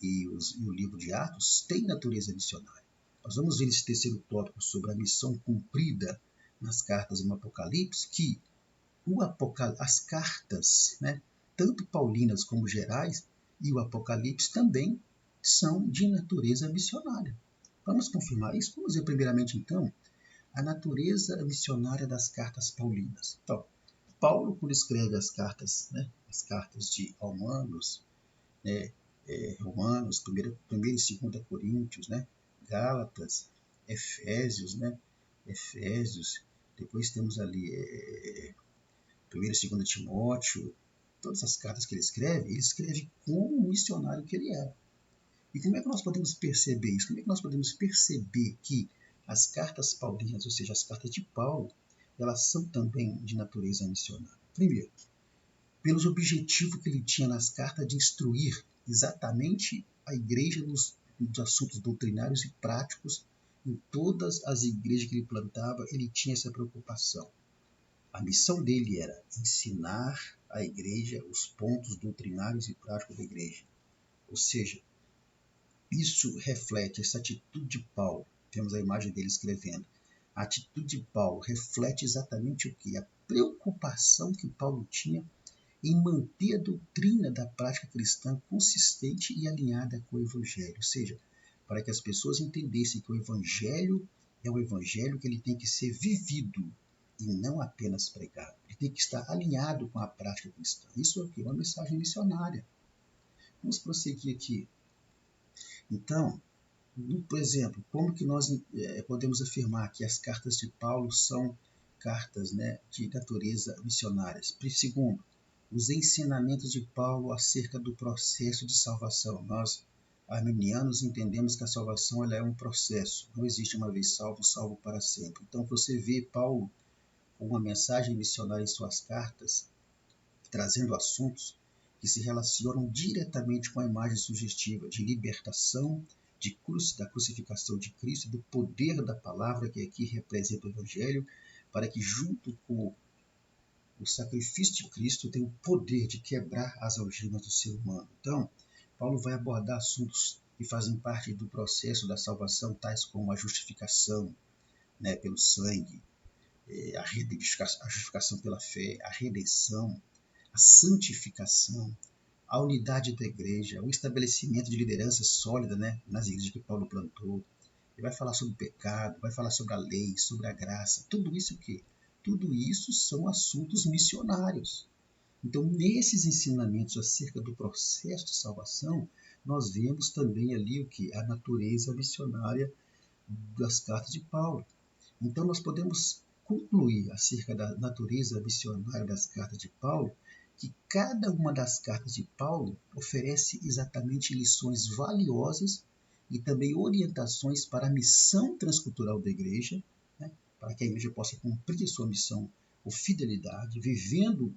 e o livro de Atos têm natureza missionária. Nós vamos ver nesse terceiro tópico sobre a missão cumprida nas cartas no Apocalipse, que as cartas, né, tanto paulinas como gerais, e o Apocalipse também são de natureza missionária. Vamos confirmar isso? Vamos ver primeiramente, então, a natureza missionária das cartas paulinas. Então, Paulo, quando escreve as cartas, né, as cartas de Romanos, né, Romanos, 1 e 2 Coríntios, né, Gálatas, Efésios, né, Efésios, depois temos ali 1 e 2 Timóteo, todas as cartas que ele escreve como um missionário que ele era. E como é que nós podemos perceber isso? Como é que nós podemos perceber que as cartas paulinas, ou seja, as cartas de Paulo, elas são também de natureza missionária? Primeiro, pelos objetivos que ele tinha nas cartas de instruir exatamente a igreja nos assuntos doutrinários e práticos. Em todas as igrejas que ele plantava, ele tinha essa preocupação. A missão dele era ensinar à igreja os pontos doutrinários e práticos da igreja. Ou seja, isso reflete essa atitude de Paulo. Temos a imagem dele escrevendo. A atitude de Paulo reflete exatamente o que? A preocupação que Paulo tinha em manter a doutrina da prática cristã consistente e alinhada com o Evangelho. Ou seja, para que as pessoas entendessem que o Evangelho é um Evangelho que ele tem que ser vivido e não apenas pregado. Ele tem que estar alinhado com a prática cristã. Isso aqui é uma mensagem missionária. Vamos prosseguir aqui. Então, por exemplo, como que nós podemos afirmar que as cartas de Paulo são cartas, né, de natureza missionária? Segundo, os ensinamentos de Paulo acerca do processo de salvação. Nós, arminianos, entendemos que a salvação ela é um processo. Não existe uma vez salvo, salvo para sempre. Então, você vê Paulo com uma mensagem missionária em suas cartas, trazendo assuntos que se relacionam diretamente com a imagem sugestiva de libertação, da crucificação de Cristo, do poder da palavra que aqui representa o Evangelho, para que junto com o sacrifício de Cristo tem o poder de quebrar as algemas do ser humano. Então, Paulo vai abordar assuntos que fazem parte do processo da salvação, tais como a justificação, né, pelo sangue, a justificação pela fé, a redenção, a santificação, a unidade da igreja, o estabelecimento de liderança sólida, né, nas igrejas que Paulo plantou. Ele vai falar sobre o pecado, vai falar sobre a lei, sobre a graça. Tudo isso o quê? Tudo isso são assuntos missionários. Então, nesses ensinamentos acerca do processo de salvação, nós vemos também ali o que? A natureza missionária das cartas de Paulo. Então, nós podemos concluir acerca da natureza missionária das cartas de Paulo, que cada uma das cartas de Paulo oferece exatamente lições valiosas e também orientações para a missão transcultural da igreja, né, para que a igreja possa cumprir sua missão com fidelidade, vivendo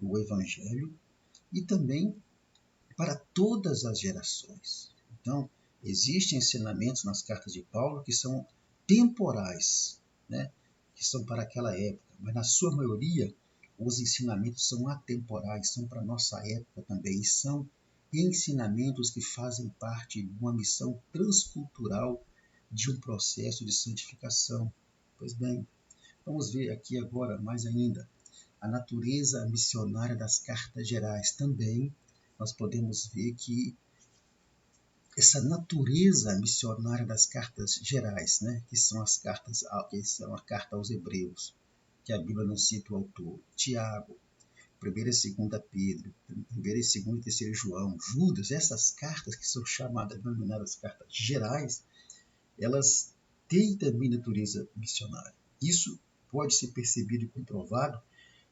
o Evangelho, e também para todas as gerações. Então, existem ensinamentos nas cartas de Paulo que são temporais, né, que são para aquela época, mas na sua maioria os ensinamentos são atemporais, são para a nossa época também, e são ensinamentos que fazem parte de uma missão transcultural de um processo de santificação. Pois bem, vamos ver aqui agora mais ainda a natureza missionária das cartas gerais. Também nós podemos ver que essa natureza missionária das cartas gerais, né, que são a carta aos Hebreus, que a Bíblia não cita o autor, Tiago, 1ª e 2ª Pedro, 1ª e 2ª e 3ª João, Judas, essas cartas que são denominadas cartas gerais, elas têm também natureza missionária. Isso pode ser percebido e comprovado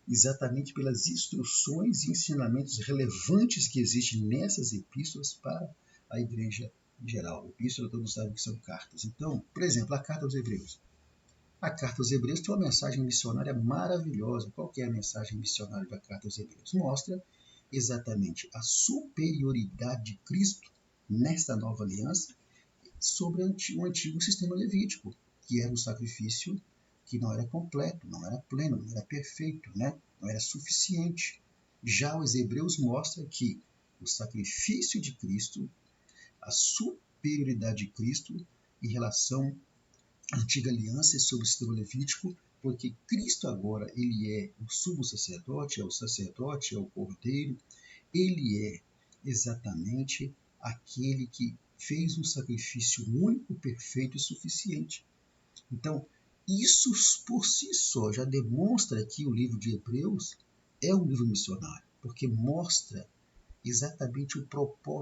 exatamente pelas instruções e ensinamentos relevantes que existem nessas epístolas para a igreja em geral. Epístola, todos sabem que são cartas. Então, por exemplo, a carta aos Hebreus. A carta aos Hebreus tem uma mensagem missionária maravilhosa. Qual que é a mensagem missionária da carta aos Hebreus? Mostra exatamente a superioridade de Cristo nesta nova aliança sobre o antigo sistema levítico, que era um sacrifício que não era completo, não era pleno, não era perfeito, né? Não era suficiente. Já os Hebreus mostram que o sacrifício de Cristo, a superioridade de Cristo em relação à antiga aliança e sobre o sistema levítico, porque Cristo agora ele é o sumo sacerdote, é o cordeiro, ele é exatamente aquele que fez um sacrifício único, perfeito e suficiente. Então, isso por si só já demonstra que o livro de Hebreus é um livro missionário, porque mostra exatamente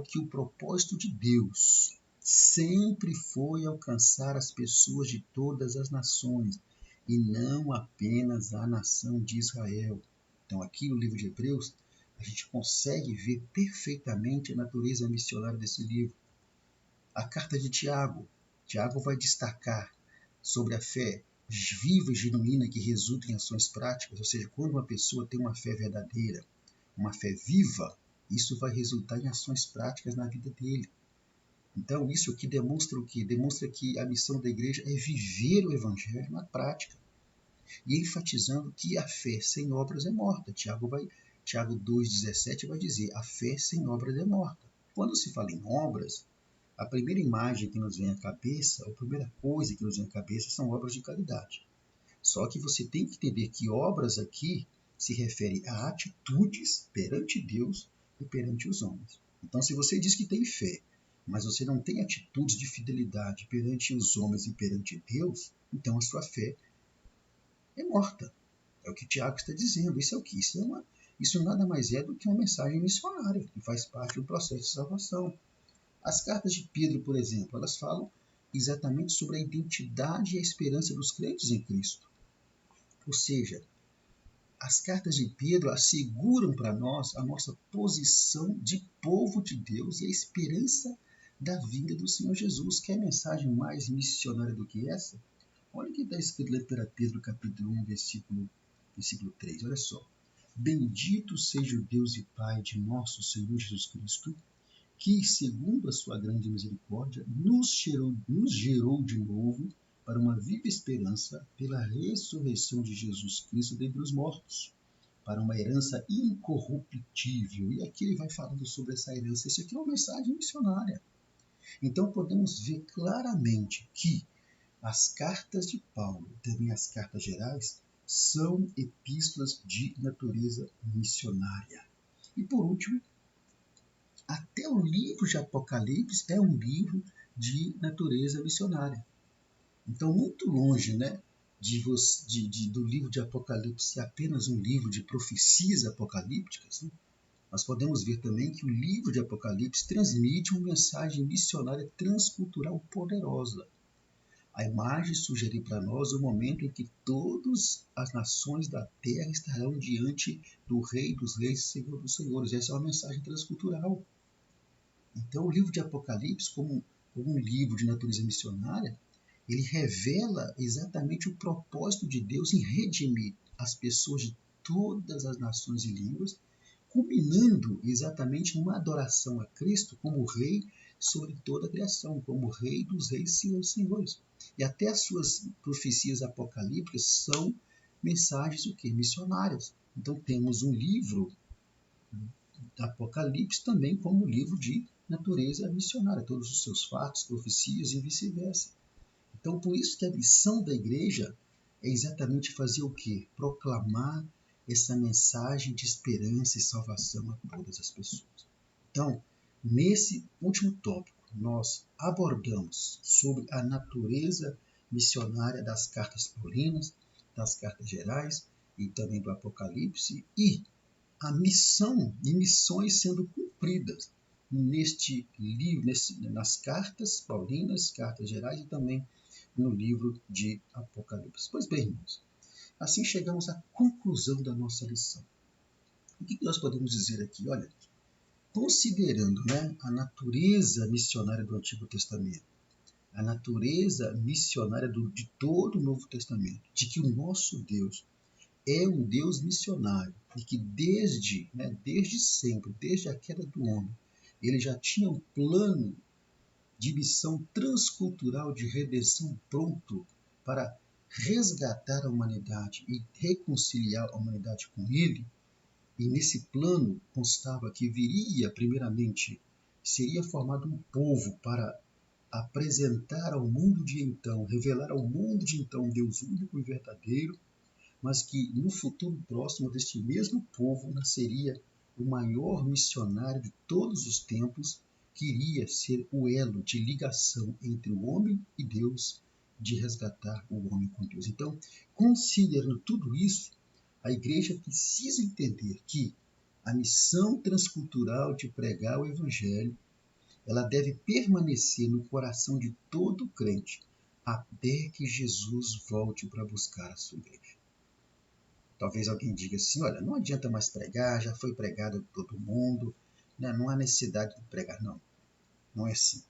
que o propósito de Deus sempre foi alcançar as pessoas de todas as nações e não apenas a nação de Israel. Então, aqui no livro de Hebreus, a gente consegue ver perfeitamente a natureza missionária desse livro. A carta de Tiago. Tiago vai destacar sobre a fé viva e genuína que resulta em ações práticas, ou seja, quando uma pessoa tem uma fé verdadeira, uma fé viva, isso vai resultar em ações práticas na vida dele. Então, isso aqui demonstra o quê? Demonstra que a missão da igreja é viver o evangelho na prática, e enfatizando que a fé sem obras é morta. Tiago vai Tiago 2,17 vai dizer: a fé sem obras é morta. Quando se fala em obras, a primeira imagem que nos vem à cabeça, a primeira coisa que nos vem à cabeça são obras de caridade. Só que você tem que entender que obras aqui se refere a atitudes perante Deus e perante os homens. Então, se você diz que tem fé, mas você não tem atitudes de fidelidade perante os homens e perante Deus, então a sua fé é morta. É o que Tiago está dizendo. Isso é o que? Isso nada mais é do que uma mensagem missionária, que faz parte do processo de salvação. As cartas de Pedro, por exemplo, elas falam exatamente sobre a identidade e a esperança dos crentes em Cristo. Ou seja, as cartas de Pedro asseguram para nós a nossa posição de povo de Deus e a esperança da vinda do Senhor Jesus. Quer mensagem mais missionária do que essa? Olha o que está escrito lá em Pedro, capítulo 1, versículo 3. Olha só. Bendito seja o Deus e Pai de nosso Senhor Jesus Cristo, que, segundo a sua grande misericórdia, nos gerou de novo para uma viva esperança pela ressurreição de Jesus Cristo dentre os mortos, para uma herança incorruptível. E aqui ele vai falando sobre essa herança. Isso aqui é uma mensagem missionária. Então podemos ver claramente que as cartas de Paulo, também as cartas gerais, são epístolas de natureza missionária. E por último, até o livro de Apocalipse é um livro de natureza missionária. Então, muito longe, né, do livro de Apocalipse ser apenas um livro de profecias apocalípticas, né, nós podemos ver também que o livro de Apocalipse transmite uma mensagem missionária transcultural poderosa. A imagem sugere para nós o momento em que todas as nações da terra estarão diante do Rei dos Reis e Senhor dos Senhores. Essa é uma mensagem transcultural. Então, o livro de Apocalipse, como um livro de natureza missionária, ele revela exatamente o propósito de Deus em redimir as pessoas de todas as nações e línguas, culminando exatamente numa adoração a Cristo como Rei sobre toda a criação, como Rei dos Reis e Senhor dos Senhores. E até as suas profecias apocalípticas são mensagens o quê? Missionárias. Então temos um livro Apocalipse também como um livro de natureza missionária, todos os seus fatos, profecias e vice-versa. Então, por isso que a missão da igreja é exatamente fazer o quê? Proclamar essa mensagem de esperança e salvação a todas as pessoas. Então, nesse último tópico, nós abordamos sobre a natureza missionária das cartas paulinas, das cartas gerais e também do Apocalipse e a missão e missões sendo cumpridas neste livro, nas cartas paulinas, cartas gerais e também no livro de Apocalipse. Pois bem, irmãos, assim chegamos à conclusão da nossa lição. O que nós podemos dizer aqui? Olha, considerando, né, a natureza missionária do Antigo Testamento, a natureza missionária de todo o Novo Testamento, de que o nosso Deus é um Deus missionário e que desde sempre, desde a queda do homem, ele já tinha um plano de missão transcultural de redenção pronto para resgatar a humanidade e reconciliar a humanidade com ele. E nesse plano constava que viria, primeiramente, seria formado um povo para apresentar ao mundo de então, revelar ao mundo de então um Deus único e verdadeiro, mas que no futuro próximo deste mesmo povo nasceria o maior missionário de todos os tempos, que iria ser o elo de ligação entre o homem e Deus, de resgatar o homem com Deus. Então, considerando tudo isso, a igreja precisa entender que a missão transcultural de pregar o Evangelho, ela deve permanecer no coração de todo crente, até que Jesus volte para buscar a sua igreja. Talvez alguém diga assim, olha, não adianta mais pregar, já foi pregado a todo mundo, né? Não há necessidade de pregar. Não, não é assim.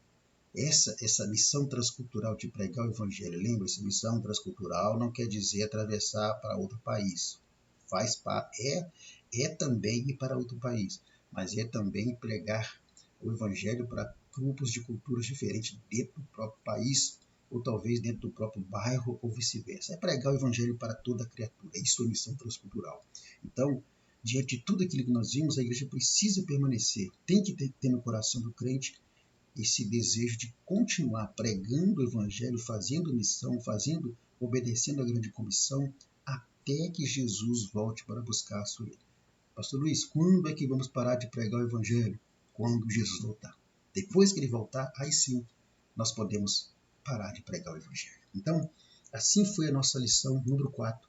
Essa missão transcultural de pregar o Evangelho, lembre-se, missão transcultural não quer dizer atravessar para outro país. Faz parte, é também ir para outro país, mas é também pregar o Evangelho para grupos de culturas diferentes dentro do próprio país, ou talvez dentro do próprio bairro, ou vice-versa. É pregar o Evangelho para toda criatura. Isso é missão transcultural. Então, diante de tudo aquilo que nós vimos, a igreja precisa permanecer, tem que ter no coração do crente esse desejo de continuar pregando o evangelho, fazendo missão, obedecendo a grande comissão, até que Jesus volte para buscar a sua vida. Pastor Luiz, quando é que vamos parar de pregar o evangelho? Quando Jesus voltar. Depois que ele voltar, aí sim nós podemos parar de pregar o evangelho. Então, assim foi a nossa lição número 4,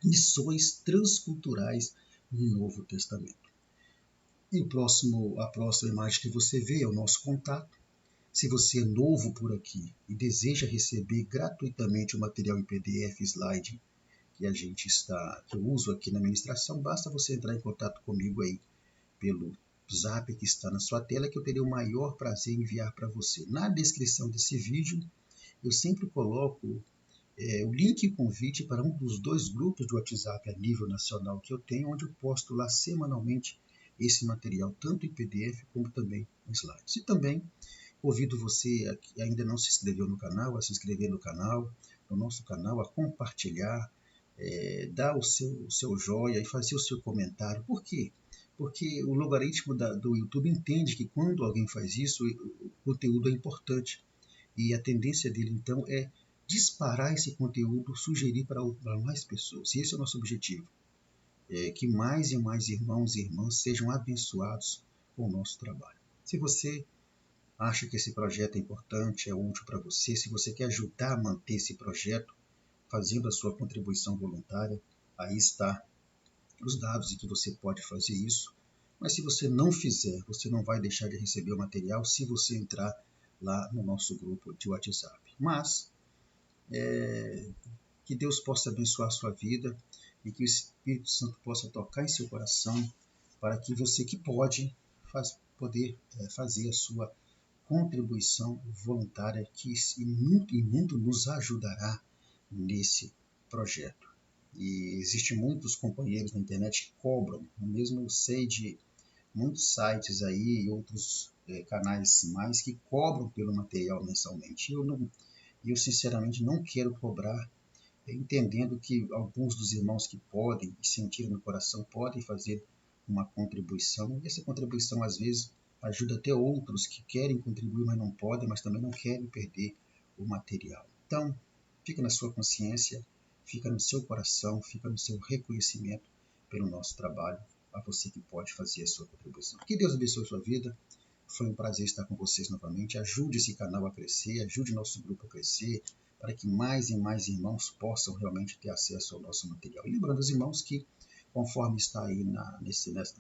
missões transculturais no Novo Testamento. E a próxima imagem que você vê é o nosso contato. Se você é novo por aqui e deseja receber gratuitamente o material em PDF slide que eu uso aqui na ministração, basta você entrar em contato comigo aí pelo Zap que está na sua tela, que eu terei o maior prazer em enviar para você. Na descrição desse vídeo, eu sempre coloco o link e convite para um dos 2 grupos de WhatsApp a nível nacional que eu tenho, onde eu posto lá semanalmente esse material, tanto em PDF como também em slides. E também convido você que ainda não se inscreveu no canal, a se inscrever no nosso canal, a compartilhar, dar o seu joia e fazer o seu comentário. Por quê? Porque o logaritmo do YouTube entende que quando alguém faz isso, o conteúdo é importante. E a tendência dele, então, é disparar esse conteúdo, sugerir para mais pessoas. E esse é o nosso objetivo. Que mais e mais irmãos e irmãs sejam abençoados com o nosso trabalho. Se você acha que esse projeto é importante, é útil para você, se você quer ajudar a manter esse projeto, fazendo a sua contribuição voluntária, aí está os dados em que você pode fazer isso. Mas se você não fizer, você não vai deixar de receber o material se você entrar lá no nosso grupo de WhatsApp. Mas que Deus possa abençoar a sua vida e que o Espírito Santo possa tocar em seu coração para que você que pode poder fazer a sua contribuição voluntária que muito nos ajudará nesse projeto. E existem muitos companheiros na internet que cobram, eu mesmo sei de muitos sites aí e outros canais mais que cobram pelo material mensalmente. Eu sinceramente não quero cobrar, entendendo que alguns dos irmãos que podem e sentirem no coração podem fazer uma contribuição, e essa contribuição às vezes ajuda até outros que querem contribuir, mas não podem, mas também não querem perder o material. Então, fica na sua consciência, fica no seu coração, fica no seu reconhecimento pelo nosso trabalho, a você que pode fazer a sua contribuição. Que Deus abençoe a sua vida. Foi um prazer estar com vocês novamente. Ajude esse canal a crescer, ajude nosso grupo a crescer, para que mais e mais irmãos possam realmente ter acesso ao nosso material. E lembrando os irmãos que, conforme está aí na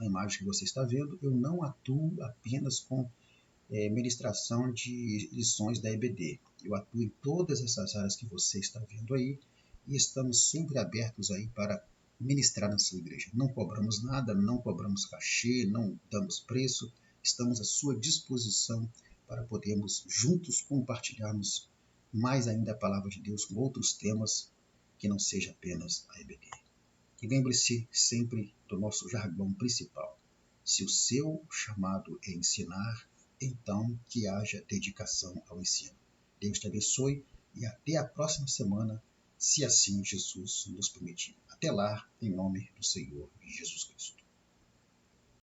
imagem que você está vendo, eu não atuo apenas com ministração de lições da EBD. Eu atuo em todas essas áreas que você está vendo aí e estamos sempre abertos aí para ministrar na sua igreja. Não cobramos nada, não cobramos cachê, não damos preço, estamos à sua disposição para podermos juntos compartilharmos mais ainda a palavra de Deus com outros temas que não seja apenas a EBD. E lembre-se sempre do nosso jargão principal. Se o seu chamado é ensinar, então que haja dedicação ao ensino. Deus te abençoe e até a próxima semana, se assim Jesus nos permitir. Até lá, em nome do Senhor Jesus Cristo.